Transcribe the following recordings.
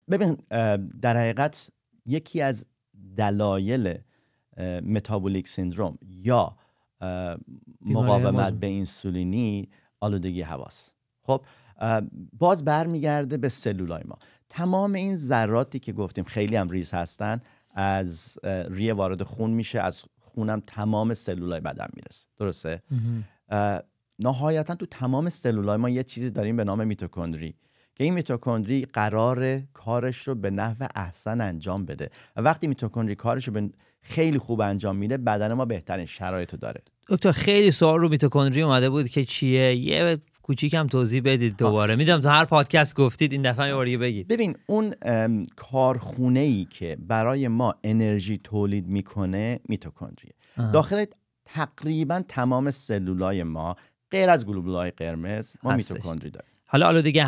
ببین در حقیقت یکی از دلایل متابولیک سیندروم یا مقاومت به اینسولینی آلودگی هواست. خب باز برمیگرده به سلولای ما. تمام این ذراتی که گفتیم خیلی هم ریز هستن، از ریه وارد خون میشه، از خونم تمام سلولای بدن میرسه. درسته؟ نهایتا تو تمام سلولای ما یه چیزی داریم به نام میتوکندری که این میتوکندری قرار کارش رو به نحو احسن انجام بده و وقتی میتوکندری کارش رو خیلی خوب انجام میده، بدن ما بهترین شرایط رو داره. دکتر خیلی سوال رو میتوکندری اومده بود که چیه، یه کوچیکم توضیح بدید دوباره. میدونم تو هر پادکست گفتید، این دفعه یه بار دیگه بگید. ببین اون کارخونه‌ای که برای ما انرژی تولید میکنه میتوکندریه. داخل تقریبا تمام سلولای ما غیر از گلوبولای قرمز ما میتوکندری داریم. حالا دیگه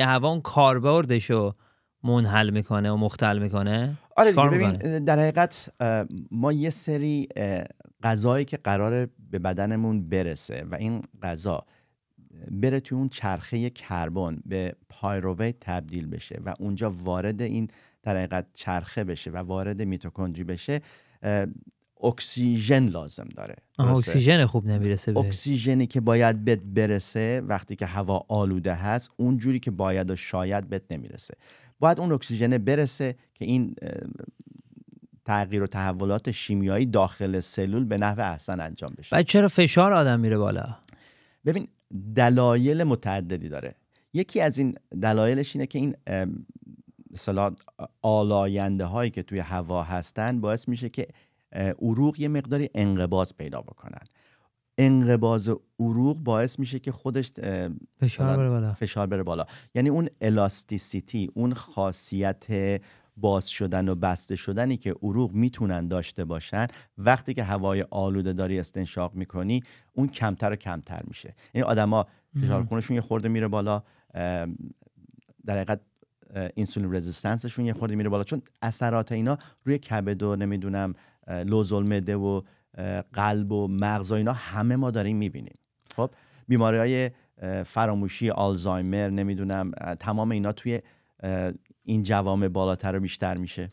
هوا اون کاربردشو منحل میکنه و مختل میکنه. آره دیگه ببین در حقیقت ما یه سری غذایی که قراره به بدنمون برسه و این غذا بره توی اون چرخه کربن به پایرویت تبدیل بشه و اونجا وارد این در حقیقت چرخه بشه و وارد میتوکندری بشه، اکسیژن لازم داره. اکسیژن خوب نمیرسه بهش. اکسیژنی که باید بهت برسه وقتی که هوا آلوده هست اونجوری که باید و شاید بهت نمیرسه. باید اون اکسیژن برسه که این تغییر و تحولات شیمیایی داخل سلول به نحو احسن انجام بشه. بعد چرا فشار آدم میره بالا؟ ببین دلایل متعددی داره. یکی از این دلایلش اینه که این مثلا آلاینده هایی که توی هوا هستن باعث میشه که عروق یه مقداری انقباض پیدا بکنن. انقباض عروق باعث میشه که خودش فشار بره بالا. یعنی اون الاستیسیتی، اون خاصیت باز شدن و بسته شدنی که عروق میتونن داشته باشن، وقتی که هوای آلوده داری استنشاق میکنی اون کمتر و کمتر میشه. یعنی آدما فشار خونشون یه خورده میره بالا، در حقیقت اینسولین رزिस्टنسشون یه خورده میره بالا، چون اثرات اینا روی کبد و نمیدونم لوز المعده و قلب و مغز و اینا همه ما داریم میبینیم. خب بیماری‌های فراموشی، آلزایمر، نمیدونم تمام اینا توی این جوامع بالاتر و بیشتر میشه.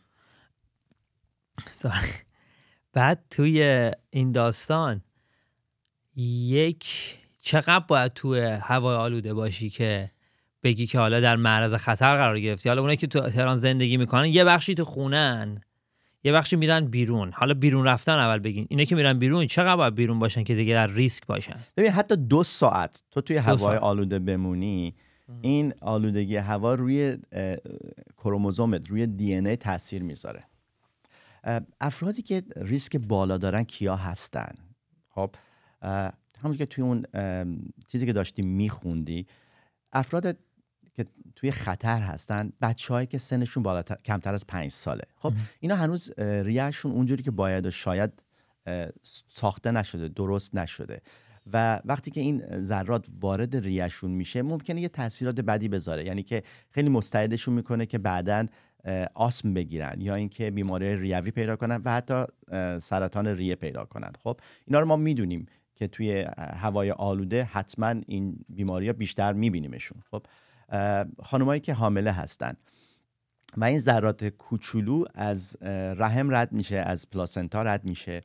بعد توی این داستان چقدر باید توی هوای آلوده باشی که بگی که حالا در معرض خطر قرار گرفتی؟ حالا اونایی که تو تهران زندگی میکنن یه بخشی تو خونن، یه بخشی میرن بیرون. حالا بیرون رفتن اول بگین، اینا که میرن بیرون چقدر باید بیرون باشن که دیگه در ریسک باشن؟ ببین حتی 2 ساعت تو توی هوای آلوده بمونی، این آلودگی هوا روی کروموزومت، روی دی ان ای تاثیر میذاره. افرادی که ریسک بالا دارن کیا هستن؟ خب همونجوری که توی اون چیزی که داشتی میخوندی، افراد که توی خطر هستن بچه‌هایی که سنشون کمتر از 5 ساله. خب اینا هنوز ریه‌شون اونجوری که باید و شاید ساخته نشده، درست نشده و وقتی که این ذرات وارد ریه‌شون میشه ممکنه یه تاثیرات بدی بذاره. یعنی که خیلی مستعدشون میکنه که بعداً آسم بگیرن یا اینکه بیماری ریوی پیدا کنن و حتی سرطان ریه پیدا کنن. خب اینا رو ما میدونیم که توی هوای آلوده حتما این بیماری‌ها بیشتر میبینیمشون. خب خانمایی که حامله هستن و این ذرات کوچولو از رحم رد میشه، از پلاسنتا رد میشه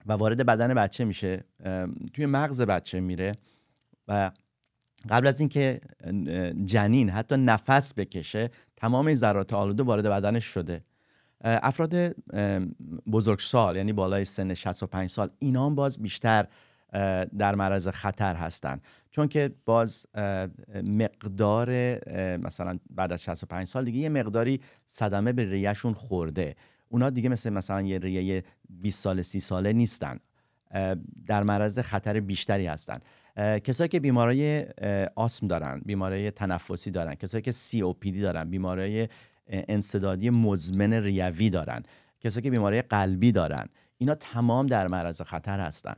و وارد بدن بچه میشه، توی مغز بچه میره و قبل از اینکه جنین حتی نفس بکشه تمام این ذرات آلوده وارد بدنش شده. افراد بزرگسال یعنی بالای سن 65 سال اینا هم باز بیشتر در معرض خطر هستن، چون که باز مقدار مثلا بعد از 65 سال دیگه یه مقداری صدمه به ریه‌شون خورده. اونا دیگه مثلا یه ریه 20 ساله 30 ساله نیستن، در معرض خطر بیشتری هستن. کسایی که بیماری آسم دارن، بیماری تنفسی دارن، کسایی که COPD دارن، بیماری انسدادی مزمن ریوی دارن، کسایی که بیماری قلبی دارن، اینا تمام در معرض خطر هستن.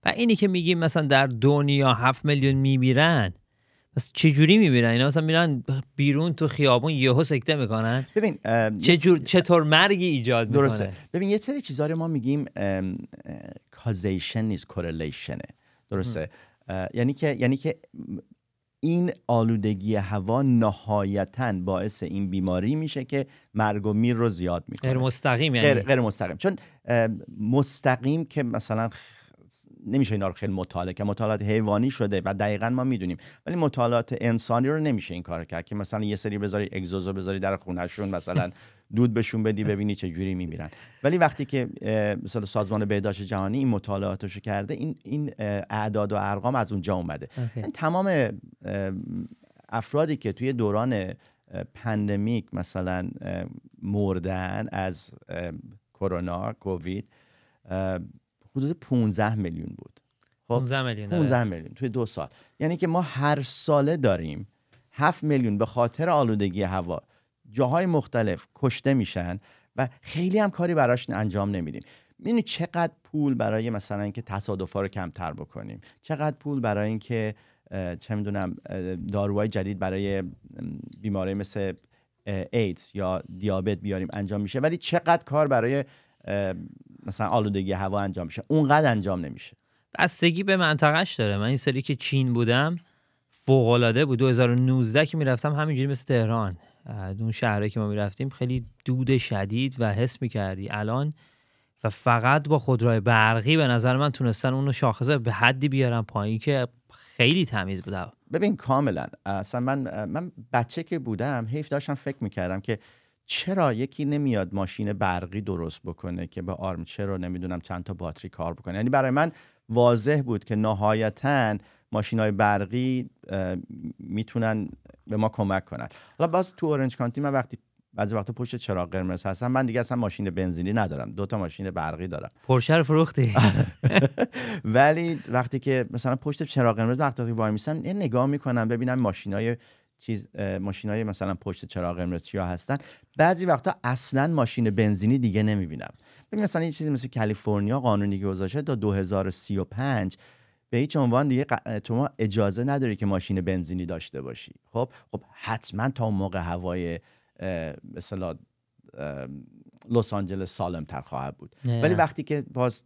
و اینی که میگیم مثلا در دنیا 7 میلیون میمیرن، مثلا چه جوری میمیرن اینا؟ مثلا میرن بیرون تو خیابون یهو سکته میکنن؟ ببین چطور مرگی ایجاد میکنه؟ درسته. ببین یه سری چیزا رو ما میگیم کازیشن نیست، کورلیشنه. درسته. یعنی که این آلودگی هوا نهایتاً باعث این بیماری میشه که مرگ و میر رو زیاد میکنه. غیر مستقیم یعنی غیر مستقیم، چون مستقیم که مثلا نمیشه اینا رو خیلی مطالعه که مطالعات حیوانی شده و دقیقاً ما میدونیم، ولی مطالعات انسانی رو نمیشه این کار کرد که مثلا یه سری بذاری اگزوزو بذاری در خونهشون مثلا دود بهشون بدی ببینی چه جوری میمیرن. ولی وقتی که مثلا سازمان بهداشت جهانی این مطالعاتشو کرده، این اعداد و ارقام از اونجا اومده. تمام افرادی که توی دوران پندمیک مثلا مردن از کرونا کووید حدود 15 میلیون بود. خب 15 میلیون توی 2 سال. یعنی که ما هر ساله داریم 7 میلیون به خاطر آلودگی هوا جاهای مختلف کشته میشن و خیلی هم کاری براش انجام نمیدیم. میدونی چقدر پول برای مثلا اینکه تصادفا رو کمتر بکنیم، چقدر پول برای اینکه چه میدونم داروهای جدید برای بیماری مثل ایدز یا دیابت بیاریم انجام میشه، ولی چقدر کار برای مثلا آلودگی هوا انجام میشه، اونقدر انجام نمیشه. بستگی به منطقهش داره. من این سالی که چین بودم فوق‌العاده بود. 2019 که میرفتم همینجوری مثل تهران، اون شهرهایی که ما میرفتیم خیلی دود شدید و حس میکردی. الان و فقط با خودروهای برقی به نظر من تونستن اونو شاخصه به حدی بیارن پایین که خیلی تمیز بود. ببین کاملا اصلا من بچه که بودم حیف داشتم فکر میکردم که چرا یکی نمیاد ماشین برقی درست بکنه که به آرمچر رو نمیدونم چند تا باتری کار بکنه. یعنی برای من واضح بود که نهایتاً ماشین‌های برقی میتونن به ما کمک کنن. حالا باز تو اورنج کانتی من بعضی وقتا پشت چراغ قرمز هستم، من دیگه اصلا ماشین بنزینی ندارم، 2 تا ماشین برقی دارم. پورشه رو فروختی؟ ولی وقتی که مثلا پشت چراغ قرمز وقتی وای میسم یه نگاه میکنم ببینم ماشینای مثلا پشت چراغ قرمز چیا هستن، بعضی وقتا اصلا ماشین بنزینی دیگه نمیبینم. ببین مثلا یه چیزی مثل کالیفرنیا قانونی گذاشته تا 2035 به هیچ عنوان دیگه شما اجازه نداری که ماشین بنزینی داشته باشی. خب حتما تا اون موقع هوای مثلا لس آنجلس سالم‌تر خواهد بود. ولی وقتی که باز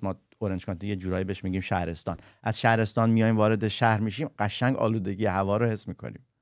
ما اورنج کانتی یه جورایی بهش میگیم شهرستان، از شهرستان میایم وارد شهر میشیم، قشنگ آلودگی هوا رو حس میکنیم.